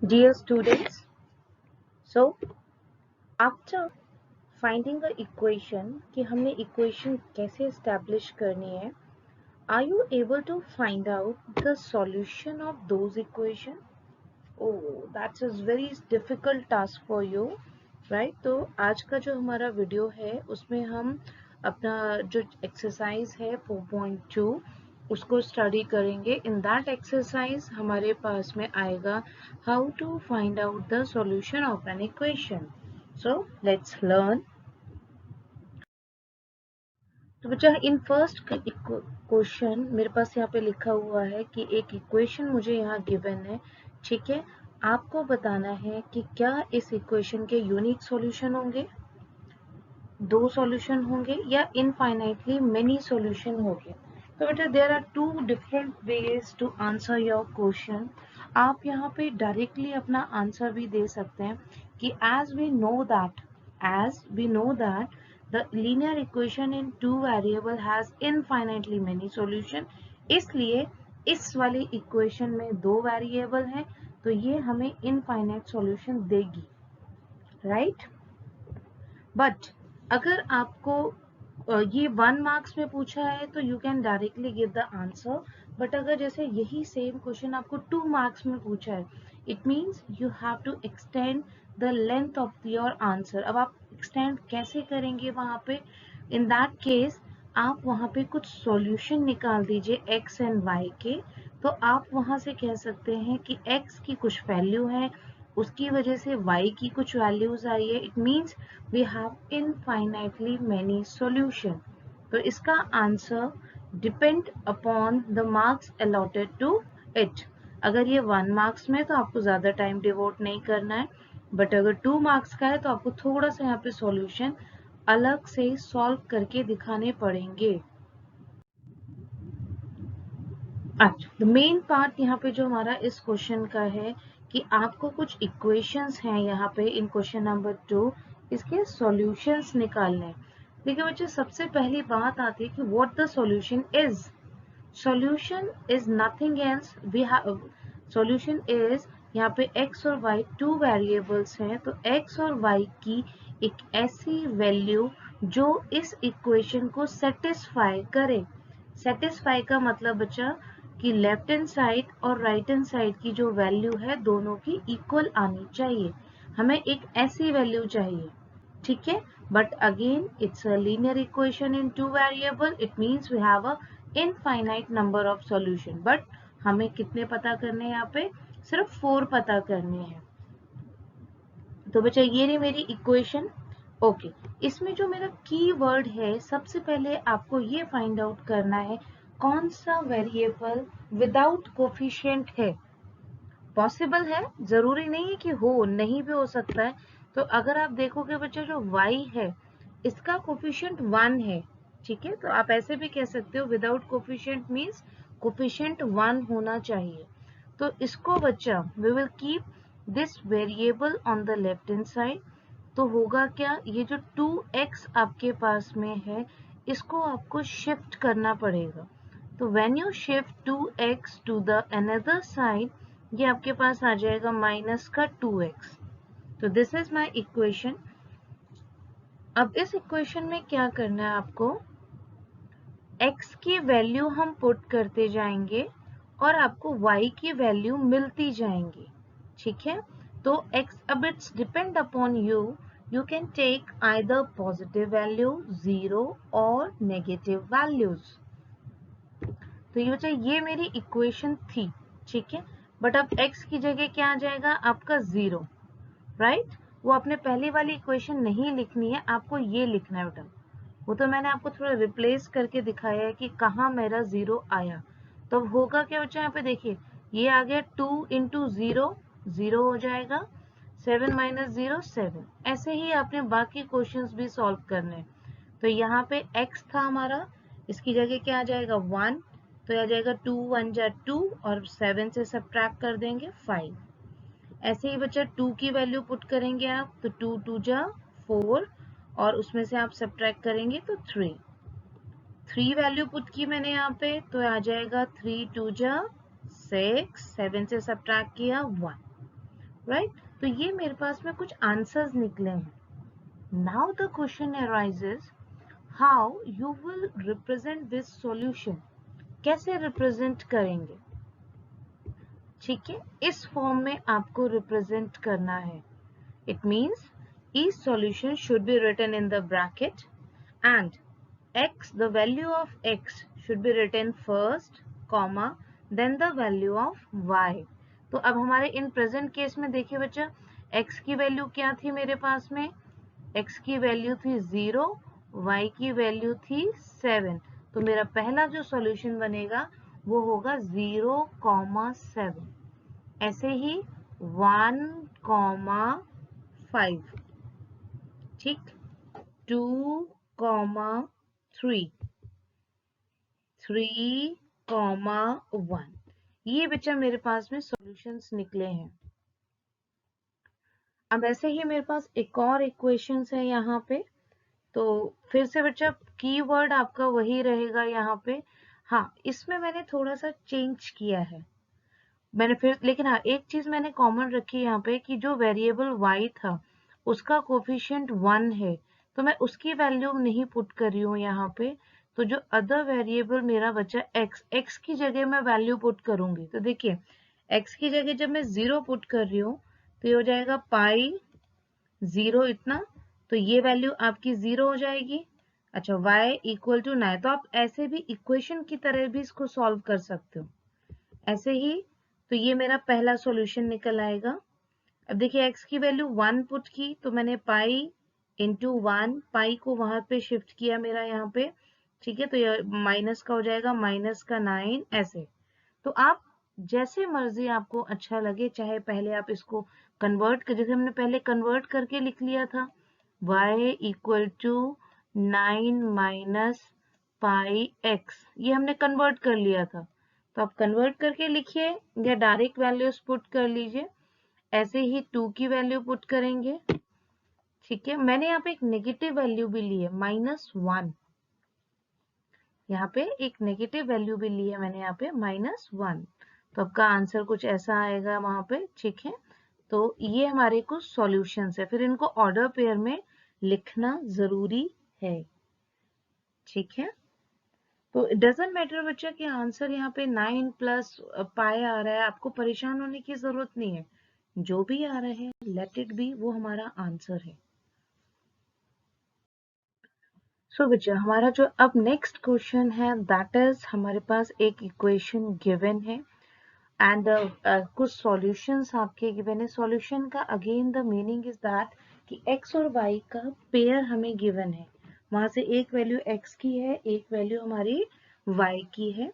Dear students, so after finding the equation कि हमने equation कैसे establish करनी है, are you able to find out the solution of those equation? Oh, that's a very difficult task for you, right? तो आज का जो हमारा वीडियो है उसमें हम अपना जो एक्सरसाइज है 4.2 उसको स्टडी करेंगे. इन दैट एक्सरसाइज हमारे पास में आएगा how to find out the solution of an equation. So let's learn. तो बच्चा इन फर्स्ट क्वेश्चन मेरे पास यहाँ पे लिखा हुआ है कि एक इक्वेशन मुझे यहाँ गिवन है. ठीक है, आपको बताना है कि क्या इस इक्वेशन के यूनिक सॉल्यूशन होंगे, दो सॉल्यूशन होंगे या इनफाइनाइटली मेनी सॉल्यूशन होंगे. तो बेटा there are two different ways to answer your question. आप यहाँ पे डायरेक्टली अपना आंसर भी दे सकते हैं कि as we know that the linear equation in two variable has infinitely many solution. इसलिए इस वाली इक्वेशन में दो वेरिएबल है तो ये हमें इनफाइनाइट सॉल्यूशन देगी, राइट? बट अगर आपको ये 1 मार्क्स में पूछा है तो you can directly give the answer. But अगर जैसे यही सेम क्वेश्चन आपको 2 मार्क्स में पूछा है, it means you have to extend the length of your answer. अब आप एक्सटेंड कैसे करेंगे वहां पे? इन दैट केस आप वहां पे कुछ सॉल्यूशन निकाल दीजिए x एंड y के. तो आप वहां से कह सकते हैं कि x की कुछ वैल्यू है, उसकी वजह से y की कुछ वैल्यूज आई है. It means we have infinitely many solution. तो इसका answer depend upon the marks allotted to it. अगर ये 1 मार्क्स में तो आपको ज्यादा टाइम डिवोट नहीं करना है, बट अगर 2 मार्क्स का है तो आपको थोड़ा सा यहाँ पे सॉल्यूशन अलग से सॉल्व करके दिखाने पड़ेंगे. अच्छा, द मेन पार्ट यहाँ पे जो हमारा इस क्वेश्चन का है कि आपको कुछ इक्वेशंस हैं यहाँ पे इन क्वेश्चन नंबर 2, इसके सॉल्यूशंस निकालने हैं. देखिए बच्चे, सबसे पहली बात आती है कि what the solution is. Solution is nothing else. We have solution is, यहाँ पे x और y टू वेरिएबल्स हैं तो x और y की एक ऐसी वैल्यू जो इस इक्वेशन को सेटिस्फाई करे. सेटिस्फाई का मतलब बच्चा कि लेफ्ट हैंड साइड और राइट हैंड साइड की जो वैल्यू है दोनों की इक्वल आनी चाहिए. हमें एक ऐसी वैल्यू चाहिए, ठीक है. But again it's a linear equation in two variable. It means we have a infinite number of solution. But हमें कितने पता करने हैं? यहाँ पे सिर्फ 4 पता करने हैं. तो बच्चा ये रही मेरी इक्वेशन. ओके, इसमें जो मेरा की वर्ड है, सबसे पहले आपको ये फाइंड आउट करना है कौन सा वेरिएबल विदाउट कोफिशिएंट है. पॉसिबल है, जरूरी नहीं है कि हो, नहीं भी हो सकता है. तो अगर आप देखोगे बच्चा जो y है इसका कोफिशिएंट 1 है, ठीक है. तो आप ऐसे भी कह सकते हो विदाउट कोफिशिएंट मींस कोफिशिएंट 1 होना चाहिए. तो इसको बच्चा we will keep this variable on the left hand side. तो होगा क्या, ये जो 2x आपके पास में है इसको आपको शिफ्ट करना पड़ेगा. तो when you shift 2x to the another side, ये आपके पास आ जाएगा माइनस का 2x. तो दिस इज माय इक्वेशन. अब इस इक्वेशन में क्या करना है आपको, x की वैल्यू हम पुट करते जाएंगे और आपको y की वैल्यू मिलती जाएंगी, ठीक है. तो x, अब it's depend upon you. You can take either positive value 0 और नेगेटिव वैल्यूज. तो ये बच्चा ये मेरी इक्वेशन थी, ठीक है. बट अब x की जगह क्या आ जाएगा आपका 0, राइट. वो आपने पहली वाली इक्वेशन नहीं लिखनी है, आपको ये लिखना है बेटा. वो तो मैंने आपको थोड़ा रिप्लेस करके दिखाया है कि कहाँ मेरा 0 आया. तो होगा क्या बच्चा, यहाँ पे देखिए ये आ गया 2 इंटू 0, 0 हो जाएगा. 7 माइनस 0 7. ऐसे ही आपने बाकी क्वेश्चंस भी सॉल्व करने. तो यहाँ पे x था हमारा, इसकी जगह क्या आ जाएगा 1. तो आ जाएगा 2 1 जा 2 और 7 से सब्ट्रैक्ट कर देंगे 5. ऐसे ही बच्चा 2 की वैल्यू पुट करेंगे आप, तो 2 2 जा 4 और उसमें से आप सब्ट्रैक्ट करेंगे तो 3. 3 वैल्यू पुट की मैंने यहाँ पे, तो आ जाएगा 3 2 जा 6, 7 से सब्ट्रैक्ट किया 1. राइट? तो ये मेरे पास में कुछ आंसर्स निकले हैं. Now the question arises, how you will represent this solution. कैसे रिप्रेजेंट करेंगे? ठीक है, इस फॉर्म में आपको रिप्रेजेंट करना है. It means each solution should be written in the bracket and x, the value of x should be written first, comma, then the value of y. तो अब हमारे इन प्रेजेंट केस में देखिए बच्चा, x की value क्या थी मेरे पास में? x की वैल्यू थी 0, y की वैल्यू थी 7. तो मेरा पहला जो सॉल्यूशन बनेगा वो होगा 0,7. ऐसे ही 1,5, ठीक, 2,3, 3,1. ये बच्चा मेरे पास में सॉल्यूशंस निकले हैं. अब ऐसे ही मेरे पास एक और इक्वेशंस है यहाँ पे. तो फिर से बच्चा कीवर्ड आपका वही रहेगा यहाँ पे. हाँ, इसमें मैंने थोड़ा सा चेंज किया है. मैंने फिर, लेकिन हाँ, एक चीज मैंने कॉमन रखी यहाँ पे कि जो वेरिएबल y था उसका कोफिशिएंट 1 है, तो मैं उसकी वैल्यू नहीं पुट कर रही हूँ यहाँ पे. तो जो अदर वेरिएबल मेरा बचा x की जगह मैं वैल्यू पुट करूंगी. तो देखिए, x की जगह जब मैं 0 पुट कर रही हूँ तो ये हो जाएगा पाई 0 इतना. तो ये वैल्यू आपकी 0 हो जाएगी. अच्छा, y इक्वल टू 9. तो आप ऐसे भी इक्वेशन की तरह भी इसको सॉल्व कर सकते हो, ऐसे ही. तो ये मेरा पहला सॉल्यूशन निकल आएगा. अब देखिए, x की वैल्यू 1 पुट की तो मैंने पाई इंटू 1, पाई को वहां पे शिफ्ट किया मेरा यहाँ पे. ठीक है, तो ये माइनस का हो जाएगा, माइनस का 9 ऐसे. तो आप जैसे मर्जी आपको अच्छा लगे, चाहे पहले आप इसको कन्वर्ट कर, जैसे हमने पहले कन्वर्ट करके लिख लिया था y equal to 9 minus pi x, ये हमने कन्वर्ट कर लिया था. तो आप कन्वर्ट करके लिखिए या डायरेक्ट वैल्यूज पुट कर लीजिए. ऐसे ही 2 की वैल्यू पुट करेंगे. ठीक है, मैंने यहाँ पे एक नेगेटिव वैल्यू भी ली है, -1. यहाँ पे एक नेगेटिव वैल्यू भी ली है मैंने यहाँ पे, -1. तो आपका आंसर कुछ ऐसा आएगा वहां पे. ठीक है, तो ये हमारे कुछ सॉल्यूशंस है. फिर इनको ऑर्डर पेयर में लिखना जरूरी है. ठीक है, तो इट डजंट मैटर बच्चा कि आंसर यहाँ पे 9 प्लस पाई आ रहा है, आपको परेशान होने की जरूरत नहीं है. जो भी आ रहा है लेट इट बी, वो हमारा आंसर है. सो बच्चा, हमारा जो अब नेक्स्ट क्वेश्चन है दैट इज, हमारे पास एक इक्वेशन गिवन है एंड कुछ सॉल्यूशंस आपके गिवन है. सॉल्यूशन का again the meaning is that कि x और y का पेयर हमें गिवन है. वहां से एक वैल्यू x की है, एक वैल्यू हमारी y की है.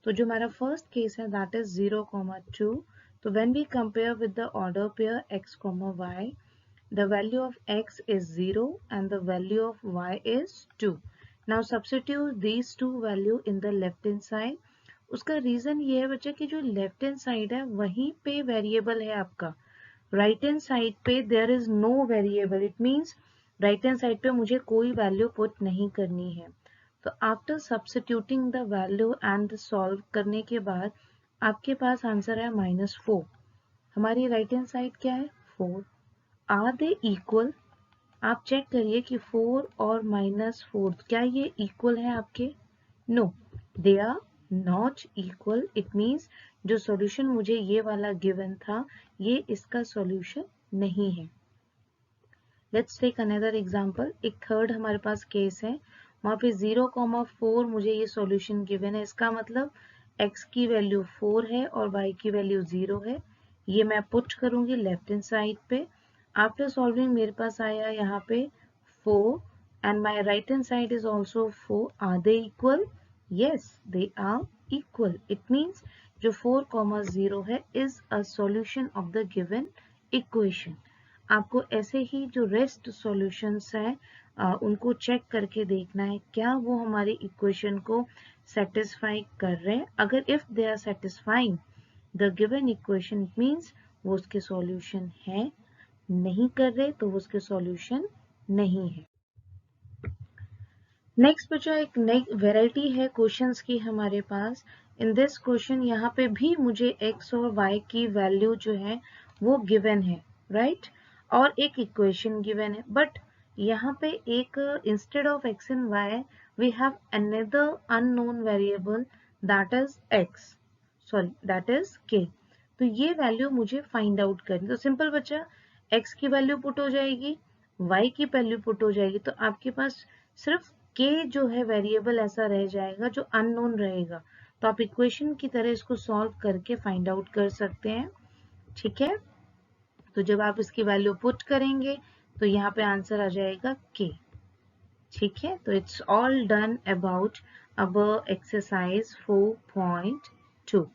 तो जो हमारा फर्स्ट केस है दैट इज 0,2. तो when we compare with the order pair x, y, the value of x is 0 and the value of y is 2. Now substitute these two value in the left hand side. उसका reason ये है बच्चा कि जो left hand side है वहीं पे variable है आपका. राइट हैंड साइड पे there is no variable. It means right hand side पे मुझे कोई वैल्यू पुट नहीं करनी है. तो after substituting the value and solve करने के बाद आपके पास आंसर है -4. हमारी राइट हैंड साइड क्या है? 4. Are they equal? आप चेक करिए कि 4 और -4 क्या ये इक्वल है आपके? No, they are not equal. It means जो सॉल्यूशन मुझे ये वाला गिवन था ये इसका सॉल्यूशन नहीं है. Let's take another example. एक थर्ड हमारे पास केस है, वहां पे 0,4 मुझे ये सॉल्यूशन गिवन है. इसका मतलब x की वैल्यू 4 है और y की वैल्यू 0 है. ये मैं पुट करूंगी लेफ्ट हैंड साइड पे. आफ्टर सॉल्विंग मेरे पास आया यहाँ पे 4 and my right hand side is also 4. Are they equal? Yes, they are equal. It means जो 4,0 है is a solution of the given equation. आपको ऐसे ही जो रेस्ट सॉल्यूशंस हैं उनको चेक करके देखना है क्या वो हमारी इक्वेशन को सेटिस्फाई कर रहे हैं. अगर if they are satisfying the given equation, it means वो उसके सॉल्यूशन है. नहीं कर रहे तो वो उसके सॉल्यूशन नहीं है. नेक्स्ट बचा एक नई वेराइटी है क्वेश्चंस की हमारे पास. इन दिस क्वेश्चन यहाँ पे भी मुझे x और y की वैल्यू जो है वो गिवन है, राइट, और एक इक्वेशन गिवन है, बट यहाँ पे एक instead of x and y we have another unknown variable that is that is k। तो ये वैल्यू मुझे फाइंड आउट करनी, तो सिंपल बच्चा, x की वैल्यू पुट हो जाएगी, y की वैल्यू पुट हो जाएगी, तो आपके पास सिर्फ k जो है वेरिएबल ऐसा रह जाएगा जो अननोन रहेगा। तो आप इक्वेशन की तरह इसको सॉल्व करके फाइंड आउट कर सकते हैं, ठीक है। तो जब आप इसकी वैल्यू पुट करेंगे तो यहाँ पे आंसर आ जाएगा k, ठीक है। तो इट्स ऑल डन अबाउट अब एक्सरसाइज 4.2।